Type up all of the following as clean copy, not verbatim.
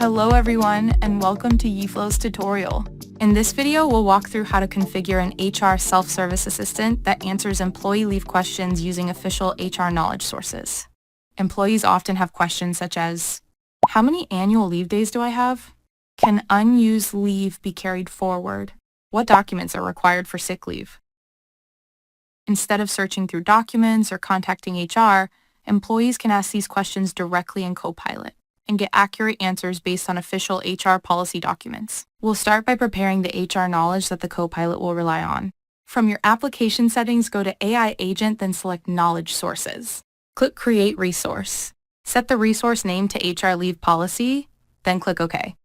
Hello everyone, and welcome to YeFlow's tutorial. In this video, we'll walk through how to configure an HR self-service assistant that answers employee leave questions using official HR knowledge sources. Employees often have questions such as, how many annual leave days do I have? Can unused leave be carried forward? What documents are required for sick leave? Instead of searching through documents or contacting HR, employees can ask these questions directly in Copilot and get accurate answers based on official HR policy documents. We'll start by preparing the HR knowledge that the Copilot will rely on. From your application settings, go to AI Agent, then select Knowledge Sources. Click Create Resource. Set the resource name to HR Leave Policy, then click OK.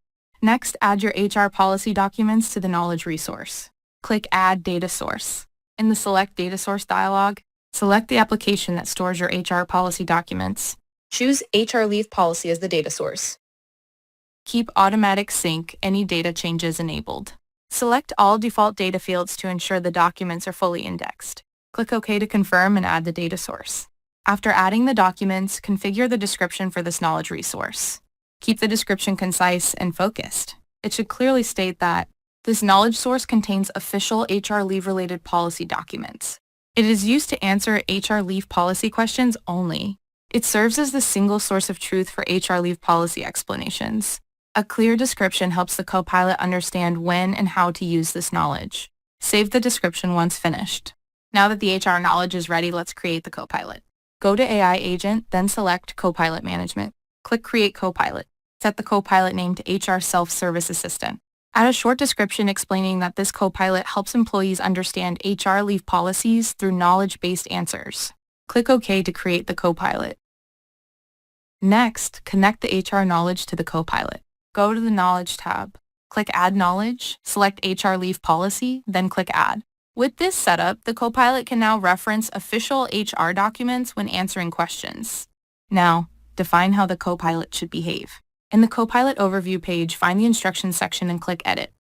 Next, add your HR policy documents to the knowledge resource. Click Add Data Source. In the Select Data Source dialog, select the application that stores your HR policy documents. Choose HR Leave Policy as the data source. Keep Automatic Sync any data changes enabled. Select all default data fields to ensure the documents are fully indexed. Click OK to confirm and add the data source. After adding the documents, configure the description for this knowledge resource. Keep the description concise and focused. It should clearly state that this knowledge source contains official HR leave-related policy documents. It is used to answer HR leave policy questions only. It serves as the single source of truth for HR leave policy explanations. A clear description helps the Copilot understand when and how to use this knowledge. Save the description once finished. Now that the HR knowledge is ready, let's create the Copilot. Go to AI Agent, then select Copilot Management. Click Create Copilot. Set the Copilot name to HR Self-Service Assistant. Add a short description explaining that this Copilot helps employees understand HR leave policies through knowledge-based answers. Click OK to create the Copilot. Next, connect the HR knowledge to the Copilot. Go to the Knowledge tab. Click Add Knowledge, select HR Leave Policy, then click Add. With this setup, the Copilot can now reference official HR documents when answering questions. Now, define how the Copilot should behave. In the Copilot Overview page, find the Instructions section and click Edit.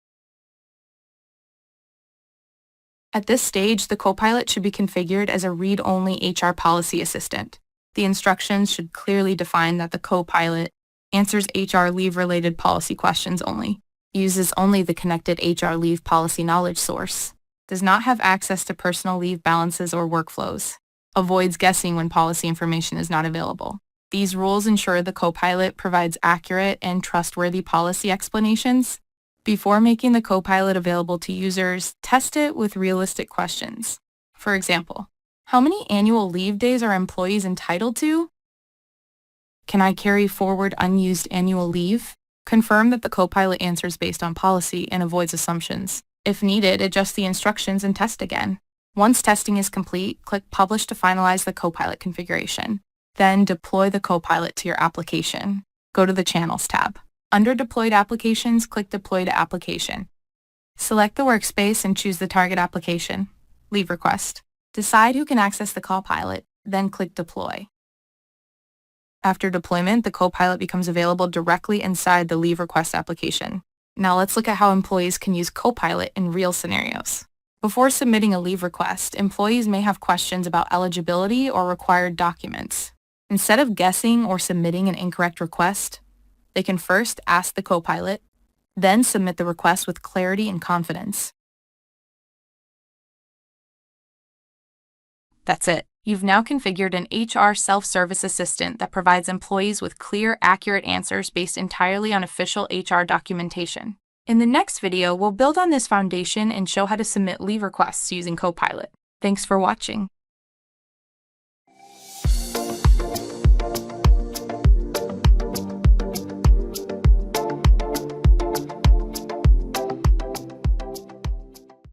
At this stage, the Copilot should be configured as a read-only HR policy assistant. The instructions should clearly define that the Copilot answers HR leave-related policy questions only, uses only the connected HR leave policy knowledge source, does not have access to personal leave balances or workflows, avoids guessing when policy information is not available. These rules ensure the Copilot provides accurate and trustworthy policy explanations. Before making the Copilot available to users, test it with realistic questions. For example, how many annual leave days are employees entitled to? Can I carry forward unused annual leave? Confirm that the Copilot answers based on policy and avoids assumptions. If needed, adjust the instructions and test again. Once testing is complete, click Publish to finalize the Copilot configuration. Then deploy the Copilot to your application. Go to the Channels tab. Under Deployed Applications, click Deploy to Application. Select the workspace and choose the target application. Leave request. Decide who can access the Copilot, then click Deploy. After deployment, the Copilot becomes available directly inside the Leave Request application. Now let's look at how employees can use Copilot in real scenarios. Before submitting a leave request, employees may have questions about eligibility or required documents. Instead of guessing or submitting an incorrect request, they can first ask the Copilot, then submit the request with clarity and confidence. That's it. You've now configured an HR self-service assistant that provides employees with clear, accurate answers based entirely on official HR documentation. In the next video, we'll build on this foundation and show how to submit leave requests using Copilot. Thanks for watching.